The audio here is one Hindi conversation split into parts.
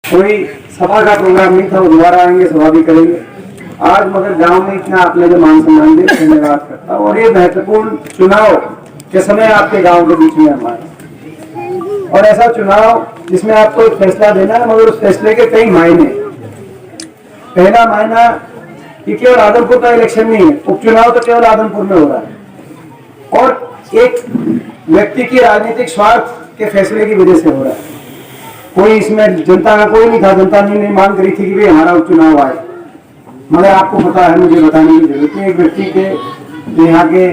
कोई सभा का प्रोग्राम नहीं था, वो दोबारा आएंगे, सभा भी करेंगे आज। मगर गांव में इतना आपने जो मान सम्मान दिया, धन्यवाद करता हूँ। और ये महत्वपूर्ण चुनाव के समय आपके गांव के बीच में हमारे, और ऐसा चुनाव जिसमें आपको एक फैसला देना है, मगर उस फैसले के कई मायने। पहला मायना कि केवल आदमपुर का इलेक्शन नहीं है, उपचुनाव तो केवल आदमपुर में हो रहा है और एक व्यक्ति की राजनीतिक स्वार्थ के फैसले की वजह से हो रहा है। कोई इसमें जनता का कोई नहीं था, जनता ने मांग करी थी कि भाई हमारा उपचुनाव आए। मगर आपको पता है, मुझे बताने की जरूरत नहीं, एक व्यक्ति के यहाँ के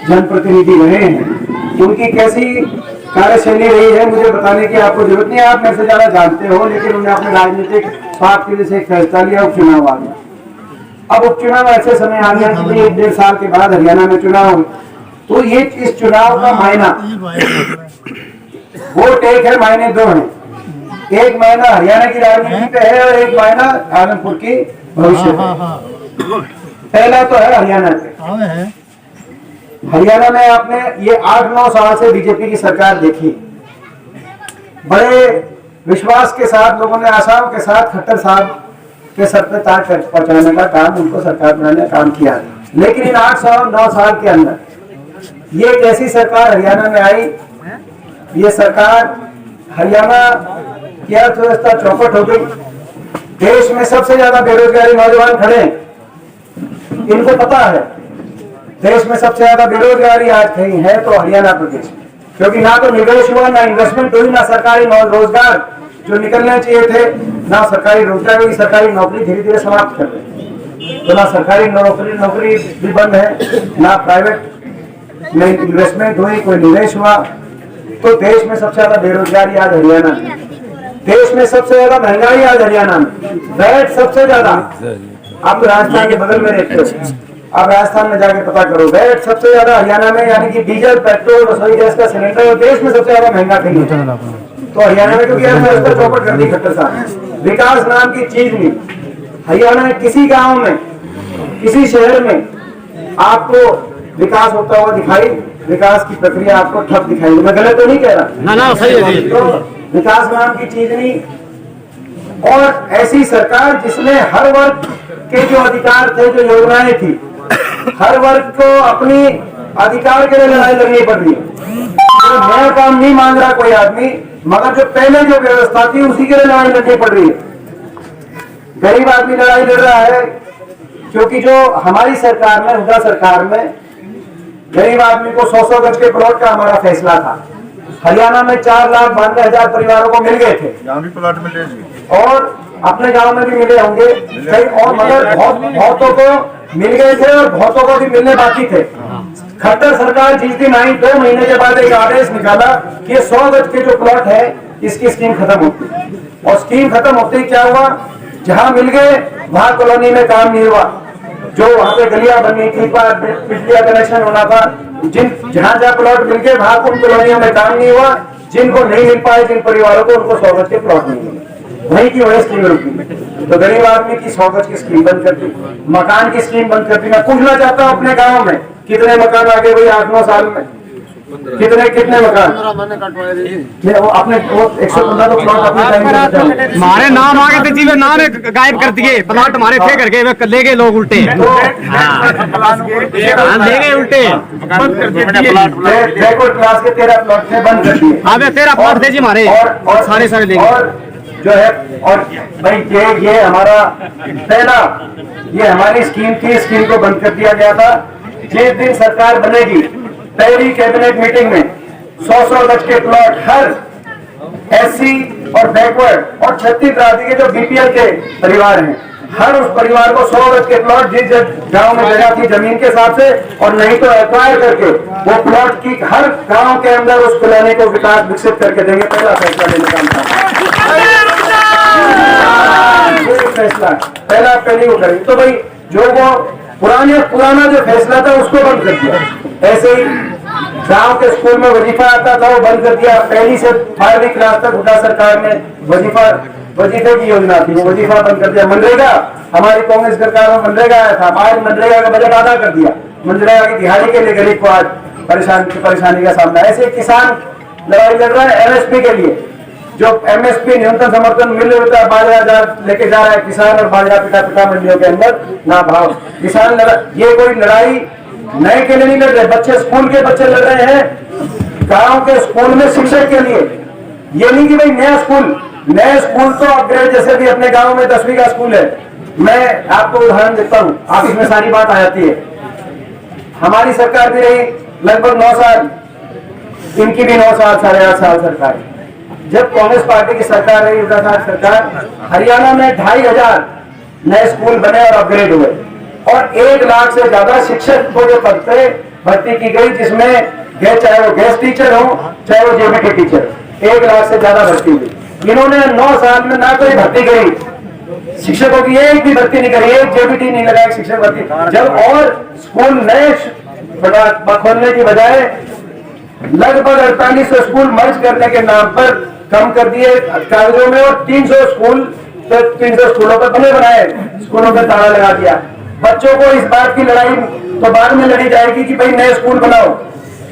जनप्रतिनिधि रहे हैं, उनकी कैसी कार्यशैली रही है मुझे बताने की आपको जरूरत नहीं है, आप मेरे से ज्यादा जानते हो। लेकिन उन्होंने अपने राजनीतिक स्वार्थ की वजह से एक फैसला लिया, उपचुनाव आ गया। अब उपचुनाव ऐसे समय आ गया कि 1-1.5 साल के बाद हरियाणा में चुनाव, तो ये इस चुनाव का मायना, वोट एक है, मायने दो हैं। एक मायना हरियाणा की राजनीति पे है और एक मायना आदमपुर की भविष्य पे। पहला तो है हरियाणा पे। हरियाणा में आपने ये 8-9 साल से बीजेपी की सरकार देखी, बड़े विश्वास के साथ लोगों ने आशाओं के साथ खट्टर साहब के सर पे ताज पहुंचाने का काम, उनको सरकार बनाने का काम किया। लेकिन इन 8-9 साल के अंदर ये एक ऐसी सरकार हरियाणा में आई, ये सरकार हरियाणा की अर्थव्यवस्था चौपट हो गई। देश में सबसे ज्यादा बेरोजगारी नौजवान खड़े हैं, इनको पता है देश में सबसे ज्यादा बेरोजगारी आज कहीं है तो हरियाणा प्रदेश में, क्योंकि ना तो निवेश हुआ, ना इन्वेस्टमेंट हुई, ना सरकारी रोजगार जो निकलने चाहिए थे, ना सरकारी रोजगार हुई। सरकारी नौकरी धीरे धीरे समाप्त कर रहे, तो ना सरकारी नौकरी भी बंद है, ना प्राइवेट में इन्वेस्टमेंट हुई, कोई निवेश हुआ। तो देश में सबसे ज्यादा बेरोजगारी आज हरियाणा में, देश में सबसे ज्यादा महंगाई आज हरियाणा में, वैट सबसे ज्यादा। आप राजस्थान के बगल में रहते हो, आप राजस्थान में जाके पता करो, वैट सबसे ज्यादा हरियाणा में, यानी कि डीजल, पेट्रोल, रसोई गैस का सिलेंडर देश में सबसे ज्यादा महंगा कहीं है। तो हरियाणा में क्योंकि अर्थव्यवस्था चौपट कर दी खट्टर साहब, विकास नाम की चीज नहीं। हरियाणा में किसी गांव में, किसी शहर में आपको विकास होता हुआ दिखाई, विकास की प्रक्रिया आपको ठप दिखाई। मैं गलत तो नहीं कह रहा, ना सही है। तो विकास नाम की चीज नहीं। और ऐसी सरकार जिसने हर वर्ग के जो अधिकार थे, जो योजनाएं थी, हर वर्ग को अपनी अधिकार के लिए लड़ाई लड़नी पड़ रही है। तो नया काम नहीं मांग रहा कोई आदमी, मगर जो पहले जो व्यवस्था थी उसी के लिए लड़ाई लड़नी पड़ रही है। गरीब आदमी लड़ाई लड़ रहा है क्योंकि जो हमारी सरकार में, हुड्डा सरकार में, गरीब आदमी को 100-100 गज के प्लॉट का हमारा फैसला था। हरियाणा में 4,92,000 परिवारों को मिल गए थे, प्लॉट मिले और अपने गांव में भी मिले होंगे कई, और मगर बहुतों को मिल गए थे और बहुतों को भी मिलने बाकी थे। खट्टर सरकार जिस दिन आई, 2 महीने के बाद एक आदेश निकाला कि 100 गज के जो प्लॉट है इसकी स्कीम खत्म होती। और स्कीम खत्म होते ही क्या हुआ, जहां मिल गए वहां कॉलोनी में काम नहीं हुआ। जो वहां पे गलियां बनी थी, बिजली का कनेक्शन होना था, जहां जहां प्लॉट मिल गए वहां उन कॉलोनियों में काम नहीं हुआ। जिनको नहीं मिल पाए, जिन परिवारों को, उनको 100 गज के प्लॉट नहीं मिले, वहीं की वही स्कीम रुकी। तो गरीब आदमी की 100 गज की स्कीम बंद कर दी, मकान की स्कीम बंद कर दी। मैं पूछना चाहता हूँ अपने गाँव में कितने मकान आ गए भाई 8-9 साल में, कितने मकान वो अपने 115 तो प्लॉट अपने टाइम पे हमारे नाम आ गए थे जी, वे नाम गायब कर दिए, प्लॉट हमारे थे करके वे ले गए लोग उल्टे, ले गए उल्टे, बंद कर दिए। बैकवर्ड क्लास के 13 प्लॉट थे, बंद कर दिए। हाँ 13 प्लॉट थे जी हमारे, और सारे ले गए। और जो है, और भाई ये हमारा पहला, ये हमारी स्कीम थी, स्कीम को बंद कर दिया गया था। जिस दिन सरकार बनेगी, पहली कैबिनेट मीटिंग में 100-100 गज के प्लॉट हर एससी और बैकवर्ड और छत्तीस जाति के जो बीपीएल के परिवार हैं, हर उस परिवार को 100 गज के प्लॉट जिस गांव में जगह थी जमीन के हिसाब से, और नहीं तो एक्वायर करके वो प्लॉट की हर गांव के अंदर उस कॉलोनी को विकसित करके देंगे। पहला फैसला लेने का फैसला पहली वो करेंगे। तो भाई जो वो पुराना जो फैसला था उसको बंद कर दिया। ऐसे ही गांव के स्कूल में वजीफा आता था, वो बंद कर दिया। पहली से 12वीं क्लास तक हुड्डा सरकार ने वजीफे की योजना थी, वो वजीफा बंद कर दिया। मनरेगा, हमारी कांग्रेस सरकार में मनरेगा आया था, आज मनरेगा का बजट आधा कर दिया। मनरेगा की दिहाड़ी के लिए गरीब को आज परेशानी का सामना। ऐसे किसान लड़ाई लड़ रहा है एमएसपी के लिए, जो MSP न्यूनतम समर्थन मूल्य होता है 12,000 लेके जा रहा है किसान, और बाजरा पिटा मंडियों के अंदर ना भाव। किसान ये कोई लड़ाई नए के लिए नहीं लड़ रहे, बच्चे स्कूल के बच्चे लड़ रहे हैं गांव के स्कूल में शिक्षक के लिए। ये नहीं कि भाई नया स्कूल तो अपग्रेड, जैसे भी अपने गांव में 10वीं का स्कूल है। मैं आपको उदाहरण देता हूँ, आप इसमें सारी बात आ जाती है। हमारी सरकार भी रही लगभग 9 साल, इनकी भी 9 साल 8.5 साल सरकार। जब कांग्रेस पार्टी की सरकार रही, उत्तराखंड सरकार, हरियाणा में 2,500 नए स्कूल बने और अपग्रेड हुए, और 1 लाख से ज्यादा शिक्षक को जो पद पे भर्ती की गई, जिसमें चाहे वो गेस्ट टीचर हो चाहे वो जेबीटी टीचर, 1 लाख से ज्यादा भर्ती हुई। इन्होंने 9 साल में ना कोई भर्ती करी शिक्षकों की, एक भी भर्ती नहीं करी, एक जेबीटी नहीं लगाई शिक्षक भर्ती। जब और स्कूल नए खोलने की बजाय लगभग 4800 स्कूल मर्ज करने के नाम पर कम कर दिए कागजों में, और 300 स्कूलों पर बने बनाए, स्कूलों पर ताला लगा दिया। बच्चों को इस बात की लड़ाई तो बाद में लड़ी जाएगी कि भाई नए स्कूल बनाओ,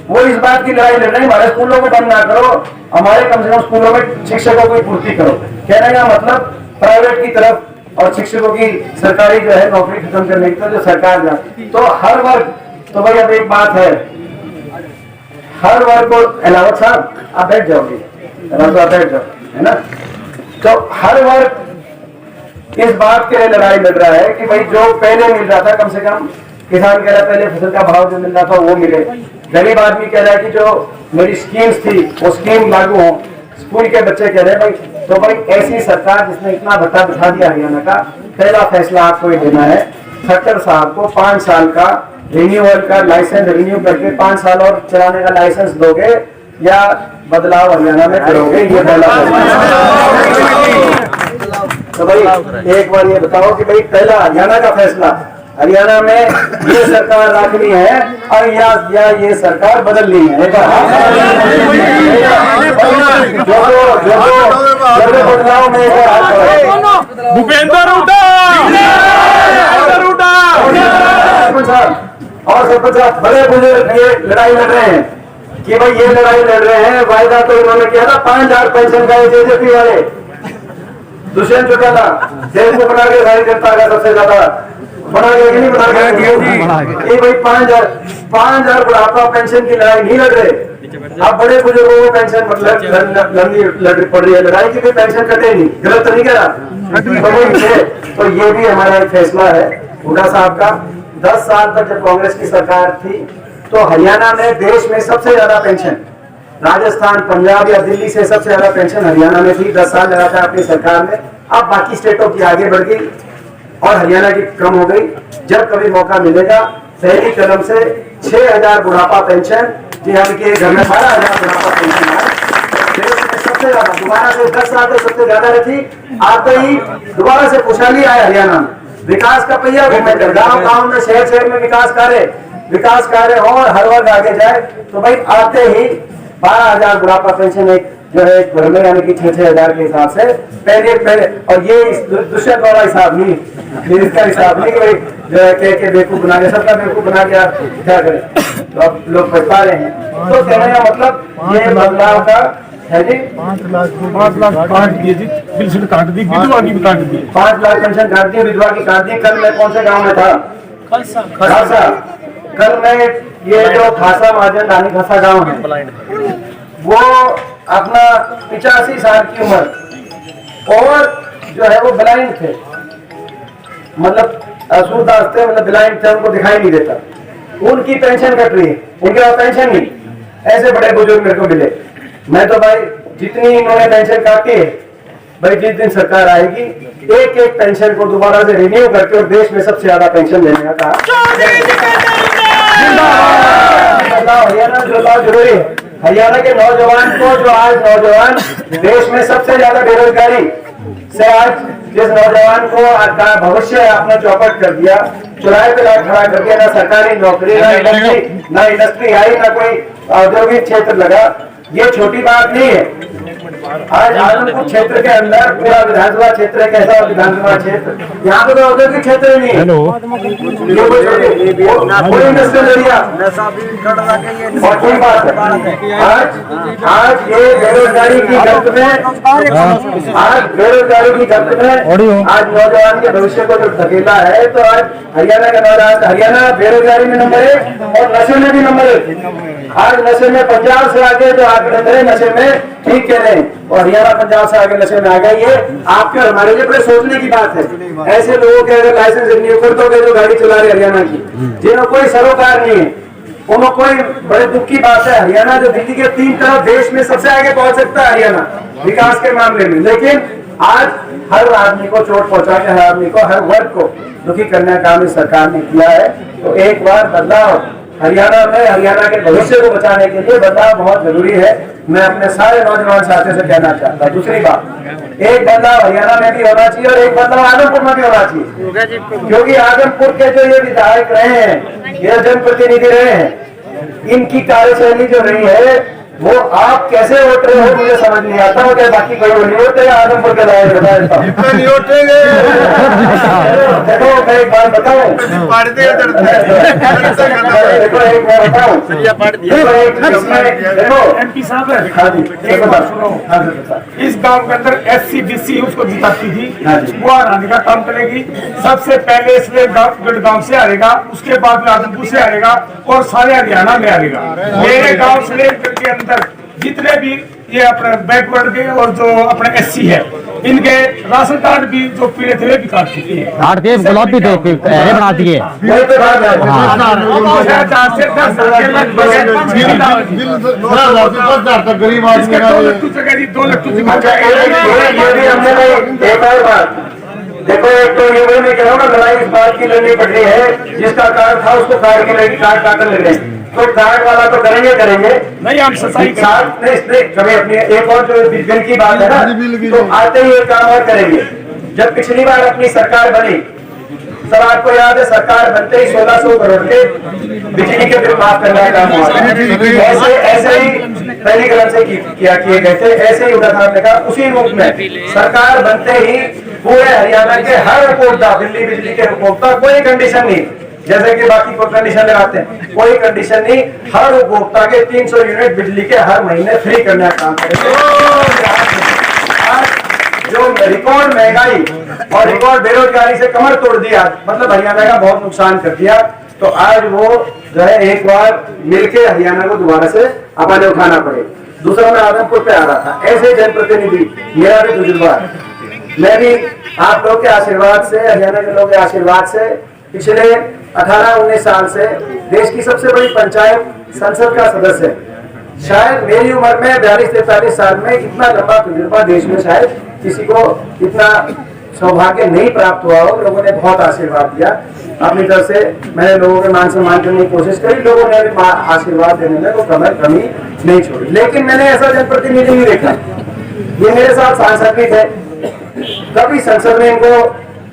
वो इस बात की लड़ाई लड़ रहे हैं हमारे स्कूलों को बंद ना करो, हमारे कम से कम स्कूलों में शिक्षकों की पूर्ति करो। कहने का मतलब प्राइवेट की तरफ और शिक्षकों की सरकारी जो है नौकरी खत्म करने की तरफ जो सरकार जाती, तो हर वर्ग, तो भाई अब एक बात है, हर वर्ग को, अलावत साहब आप बैठ जाओगे, आप बैठ जाओ, है ना। तो हर वर्ग इस बात के लिए लड़ाई लड़ रहा है कि भाई जो पहले मिल रहा था, कम से कम किसान कह रहा है पहले फसल का भाव जो मिल रहा था वो मिले, गरीब आदमी कह रहा है कि जो मेरी स्कीम्स थी वो स्कीम लागू हो, स्कूल के बच्चे कह रहे हैं भाई। तो भाई ऐसी सरकार जिसने इतना भत्ता बिठा दिया हरियाणा का, पहला फैसला आपको ये देना है, खट्टर साहब को 5 साल का रिन्यूअल का लाइसेंस रिन्यू करके 5 साल और चलाने का लाइसेंस दोगे या बदलाव हरियाणा में करोगे, ये पहला फैसला। तो भाई एक बार ये बताओ कि भाई पहला हरियाणा का फैसला, हरियाणा में ये सरकार रखनी है और या ये सरकार बदलनी है, बदलाव में भूपेंद्र और सरपंच साहब बड़े बुजुर्ग ये लड़ाई लड़ रहे हैं कि भाई ये लड़ाई लड़ रहे हैं। वायदा तो इन्होंने किया था 5,000 पेंशन का, जेजेपी वाले दुष्यंत चौटाला देश को बना के सारी जनता का सबसे ज्यादा बना गया कि नहीं बना गया, ये भाई 5,000 बुढ़ापा पेंशन की लड़ाई नहीं लड़ रहे। अब बड़े बुजुर्गों को पेंशन मतलब लड़नी पड़ रही है लड़ाई की, पेंशन कटे नहीं, गलत तो नहीं करा। तो ये भी हमारा एक फैसला है हुड्डा साहब का। 10 साल तक जब कांग्रेस की सरकार थी तो हरियाणा में देश में सबसे ज्यादा पेंशन, राजस्थान, पंजाब या दिल्ली से सबसे ज्यादा पेंशन हरियाणा में थी। 10 साल लगा था अपनी सरकार में। अब बाकी स्टेटों की आगे बढ़ गई और हरियाणा की कम हो गई। जब कभी मौका मिलेगा पहली कदम से 6,000 बुढ़ापा पेंशन, के घर में 12,000 बुढ़ापा पेंशन है देश में सबसे ज्यादा, दोबारा से 10 साल तक सबसे ज्यादा रहती। आते ही दोबारा से खुशहाली आए हरियाणा में, विकास का पहिया घूमे, गाँव में शहर में विकास कार्य हो और हर वर्ग आगे जाए। तो भाई आते ही 12,000 बुढ़ापा पेंशन एक जो है घर में, यानी कि 6,000 के हिसाब से पहले और ये दुष्यंत वाला हिसाब नहीं, इसका हिसाब नहीं कि भाई जो है के बेवकूफ बना के, सबका बेवकूफ बना के आप क्या करें। तो अब लोग पछता रहे हैं। तो कहने का मतलब ये बदलाव का है जी 5 लाख काट दिए जी, पेंशन काट दी, विधवा की काट दी, 5 लाख पेंशन काट दी, विधवा की काट दी। कल मैं कौन से गाँव में था? खासा। कल मैं ये जो खासा महाजन रानी खासा गाँव है, वो अपना 85 साल की उम्र और जो है वो ब्लाइंड थे, मतलब सूरदास थे, मतलब ब्लाइंड थे, उनको दिखाई नहीं देता। उनकी पेंशन कट रही है, उनके पास पेंशन नहीं। ऐसे बड़े बुजुर्ग मेरे को मिले। मैं तो भाई जितनी इन्होंने पेंशन काटी है, भाई जिस दिन सरकार आएगी एक एक पेंशन को दोबारा से रिन्यू करके और देश में सबसे ज्यादा पेंशन देने का कहा। हरियाणा जो जरूरी है, हरियाणा के नौजवान को, जो आज नौजवान देश में सबसे ज्यादा बेरोजगारी से, आज जिस नौजवान को का भविष्य आपने चौपट कर दिया, चुराहे पे खड़ा कर दिया, ना सरकारी नौकरी, ना इंडस्ट्री आई, ना कोई औद्योगिक क्षेत्र लगा। ये छोटी बात नहीं है। आज आदमपुर क्षेत्र के अंदर पूरा विधानसभा क्षेत्र है, कैसा विधानसभा क्षेत्र, यहाँ पे तो औद्योगिक क्षेत्र ही नहीं है। कोई इंडस्ट्रियल एरिया और कोई बात है। आज ये बेरोजगारी की गर्त में, आज नौजवान के भविष्य को जो धकेला है, तो आज हरियाणा का नौजवान, हरियाणा बेरोजगारी में नंबर 1 और नशे में भी नंबर 1। आज नशे में पंजाब से आगे जो आंकड़े थे नशे में, ठीक कह रहे हैं, और हरियाणा पंजाब से आगे नशे में आ गए। ये आपके और हमारे लिए बड़े सोचने की बात है। ऐसे लोगों के अगर लाइसेंस रिन्यू कर दोगे जो गाड़ी चला रहे हरियाणा की, जिन्होंने कोई सरोकार नहीं है, उनको कोई बड़े दुख की बात है। हरियाणा जो दिल्ली के 3 तरफ देश में सबसे आगे पहुंच सकता है हरियाणा विकास के मामले में, लेकिन आज हर आदमी को चोट पहुंचा के, हर आदमी को, हर वर्ग को दुखी करने का काम इस सरकार ने किया है। तो एक बार बदलाव हरियाणा में, हरियाणा के भविष्य को बचाने के लिए बदलाव बहुत जरूरी है। मैं अपने सारे नौजवान साथियों से कहना चाहता हूँ। दूसरी बात, एक बदलाव हरियाणा में भी होना चाहिए और एक बदलाव आदमपुर में भी होना चाहिए, क्योंकि आदमपुर के जो ये विधायक रहे हैं, ये जनप्रतिनिधि रहे हैं, इनकी कार्यशैली जो रही है, वो आप कैसे वोट रहे हो मुझे समझ नहीं आता। क्या बाकी कोई नहीं होते आदमपुर के लायक देखो मैं एक बात बताऊं, देखो एक बार बताऊं, देखो MP साहब इस गांव के अंदर SC-BC उसको जिताती थी, वो हराने का काम करेगी। सबसे पहले इसलिए गुड़गांव से हारेगा, उसके बाद में आदमपुर से हारेगा और सारे हरियाणा में हारेगा। मेरे गांव से लेकर जितने भी ये अपने बैकवर्ड के और जो अपने SC है, इनके राशन कार्ड भी जो पीड़े थे वे भी काट चुकी है, काट के गुलाबी थे बना दिए। 2 लाख देखो एक तो ये मैं कह रहा हूँ ना, लड़ाई इस बात की लड़नी पड़ रही है, जिसका कार्ड था उसको कार्ड की लड़ाई, कार्ड काटने लग रहे। तो कार्ड वाला तो करेंगे नहीं, हम सच्चाई कभी अपनी एक और जो बिल की बात है ना, तो आते ही एक काम और करेंगे। जब पिछली बार अपनी सरकार बनी, सब आपको याद है, सरकार बनते ही 1600 करोड़ के बिजली के बिल माफ करने का काम हुआ। ऐसे ही पहली कलम से किए गए थे, ऐसे ही उदाहरण ने कहा। उसी रूप में सरकार बनते ही पूरे हरियाणा के हर उपभोक्ता, दिल्ली बिजली के उपभोक्ता, कोई कंडीशन नहीं, जैसे कि बाकी को कंडीशन लगाते हैं, कोई कंडीशन नहीं, हर उपभोक्ता के 300 यूनिट बिजली के हर महीने फ्री करने का काम करेंगे। जो रिकॉर्ड महंगाई और रिकॉर्ड बेरोजगारी से कमर तोड़ दिया, मतलब हरियाणा का बहुत नुकसान कर दिया, तो आज वो जो है एक बार मिलके हरियाणा को दोबारा से अपने उठाना पड़े। दूसरा, मैं आदमपुर पे आ रहा था, ऐसे जनप्रतिनिधि, मेरा भी तजुर्बा है, मैं भी आप लोग के आशीर्वाद से, हरियाणा के लोगों के आशीर्वाद से पिछले 18-19 साल से देश की सबसे बड़ी पंचायत संसद का सदस्य है। शायद मेरी उम्र में 42-43 साल में इतना लंबा तजुर्बा देश में शायद किसी को इतना सौभाग्य नहीं प्राप्त हुआ हो। लोगों ने बहुत आशीर्वाद दिया, अपनी तरफ से मैंने लोगों के मान सम्मान करने की कोशिश करी, लोगों ने आशीर्वाद देने में कोई कमी नहीं छोड़ी। लेकिन मैंने ऐसा जनप्रतिनिधि नहीं देखा। ये मेरे साथ सांसद भी थे, कभी संसद में इनको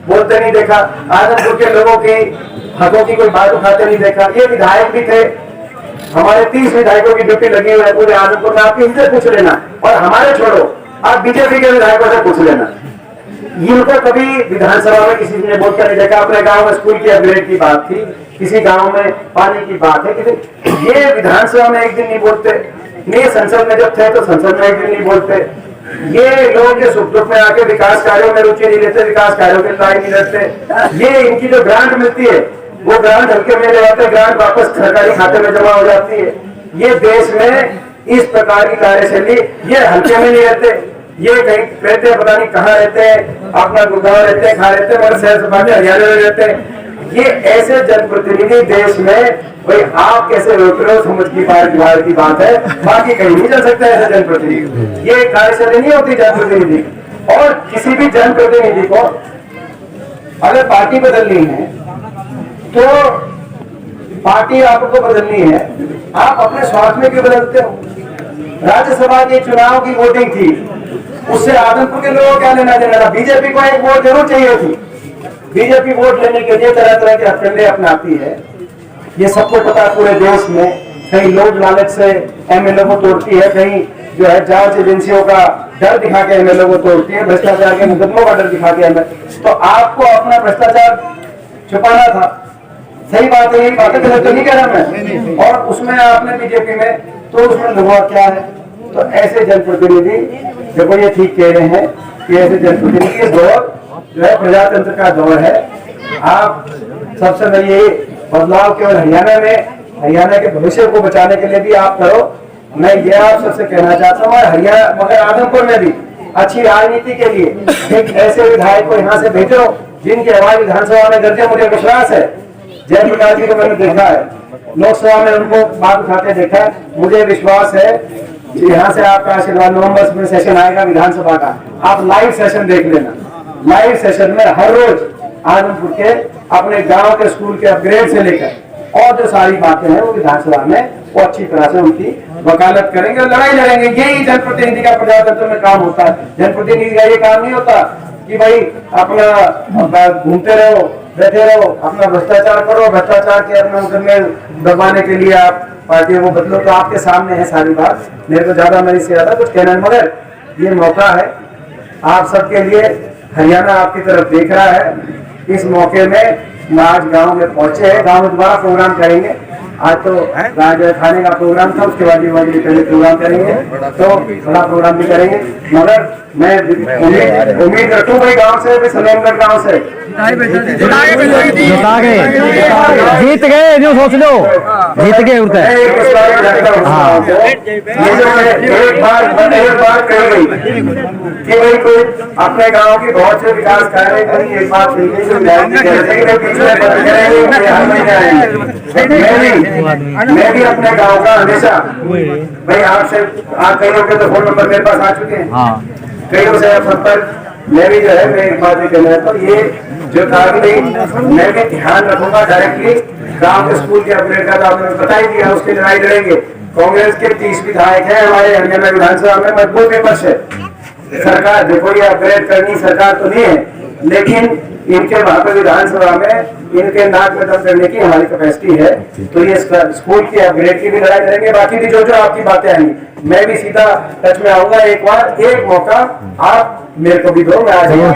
बोलते नहीं देखा, आदमपुर के लोगों की हकों की कोई बात उठाते नहीं देखा। ये विधायक भी थे, हमारे 30 विधायकों की ड्यूटी लगी हुई है पूरे आदमपुर में, आप इनसे पूछ लेना, और हमारे छोड़ो, आप बीजेपी के विधायकों से पूछ लेना, इनको कभी विधानसभा में किसी ने बोलते नहीं देखा। अपने गांव में स्कूल की अपग्रेड की बात थी, किसी गांव में पानी की बात है, ये विधानसभा में एक दिन नहीं बोलते, नहीं संसद में जब थे तो संसद में एक दिन नहीं बोलते। ये लोग के सुख दुख में आके विकास कार्यों में रुचि नहीं लेते, विकास कार्यों के लड़ाई नहीं लड़ते। ये इनकी जो ग्रांट मिलती है वो ग्रांट हल्के में ले जाते, ग्रांट वापस सरकारी खाते में जमा हो जाती है। ये देश में इस प्रकार की कार्यशैली, ये हल्के में नहीं रहते, ये कहीं रहते हैं, पता नहीं कहाँ रहते हैं, अपना गुड़गांव रहते हैं, खा रहते हैं, और शहर सपाटे हरियाणा में रहते हैं। ये ऐसे जनप्रतिनिधि देश में, भाई आप कैसे रोक रहे हो, समझ की बात है, बाकी कहीं नहीं चल सकता ऐसे जनप्रतिनिधि। ये कार्यशैली नहीं होती जनप्रतिनिधि। और किसी भी जनप्रतिनिधि को अगर पार्टी बदलनी है तो पार्टी आपको बदलनी है, आप अपने स्वार्थ में क्यों बदलते हो? राज्यसभा के चुनाव की वोटिंग थी, उससे आदमपुर के लोगों को क्या लेना देना था? बीजेपी को एक वोट जरूर चाहिए थी। बीजेपी वोट लेने के लिए तरह तरह के हथकंडे अपनाती है, ये सबको पता है पूरे देश में। कहीं लोग लालच से एमएलए को तोड़ती है, कहीं जो है जांच एजेंसियों का डर दिखा के एमएलए को तोड़ती है, भ्रष्टाचार के मुकदमों का डर दिखा के एमएलए, तो आपको अपना भ्रष्टाचार छुपाना था। सही बात है, यही बात है, गलत तो नहीं कह रहा मैं। और उसमें आपने बीजेपी में, तो उसमें लुभाव क्या है? तो ऐसे जनप्रतिनिधि, देखो ये ठीक कह रहे हैं कि ऐसे जनप्रतिनिधि दौर जो है प्रजातंत्र का दौर है। आप सबसे मैं ये बदलाव केवल हरियाणा में, हरियाणा के भविष्य को बचाने के लिए भी आप करो। मैं ये आप सबसे कहना चाहता हूँ, हरियाणा मगर आदमपुर में भी अच्छी राजनीति के लिए एक ऐसे विधायक को यहाँ से भेजो जिनकी आवाज विधानसभा में दर्ज है। मुझे विश्वास है, जयप्रकाश जी को मैंने देखा है, लोकसभा में उनको बात उठाते देखा है, मुझे विश्वास है यहाँ से आपका आशीर्वाद। नवंबर में सेशन आएगा विधानसभा का, आप लाइव सेशन देख लेना। लाइव सेशन में हर रोज आदमपुर के अपने गांव के स्कूल के अपग्रेड से लेकर और जो सारी बातें हैं वो विधानसभा में वो अच्छी तरह से उनकी वकालत करेंगे और लड़ाई लड़ेंगे। यही जनप्रतिनिधि का प्रजातंत्र में काम होता है। जनप्रतिनिधि का ये काम नहीं होता कि भाई अपना घूमते रहो, बैठे रहो, अपना भ्रष्टाचार करो, भ्रष्टाचार के अपने मुकदमे दबाने के लिए आप पार्टियों को बदलो। तो आपके सामने है सारी बात, मेरे को ज्यादा मैं इससे ज्यादा कुछ कहना नहीं, मगर ये मौका है आप सबके लिए। हरियाणा आपकी तरफ देख रहा है। इस मौके में आज गांव में पहुंचे हैं, गांव में दोबारा प्रोग्राम करेंगे। आज तो राजय खाने का प्रोग्राम था, उसके बाद दिवाली पहले प्रोग्राम करेंगे, तो बड़ा प्रोग्राम भी करेंगे। मगर मैं उम्मीद रखूं भाई गांव से, सलेमगढ़ गांव से जीत गए, जो सोच लो जीत गए उड़ते। एक बात कही गई कि भाई कोई अपने गांव की बहुत से विकास कार्य करेंगे, एक बात मैं भी अपने गांव का हमेशा भाई आपसे, आप कईयों के तो फोन नंबर मेरे पास आ चुके हैं, कईयों से संपर्क, मैं भी जो है मैं एक बात ही कहना चाहता हूँ, ये जो था कि मैं भी ध्यान रखूंगा डायरेक्टली गांव के स्कूल के अपग्रेड का, तो आपने बता ही दिया, उसकी लड़ाई लड़ेंगे। कांग्रेस के 30 विधायक हैं हमारे हरियाणा विधानसभा में, मजबूत विपक्ष है। सरकार देखो ये अपग्रेड करनी सरकार तो नहीं है, लेकिन इनके वहां पर विधानसभा में इनके नाक में दम करने की हमारी कैपेसिटी है। तो ये स्कूल की अपग्रेड की भी लड़ाई करेंगे, बाकी भी जो जो आपकी बातें आएंगी मैं भी सीधा टच में आऊंगा। एक बार एक मौका आप मेरे को भी दो, मैं आ जाऊंगा।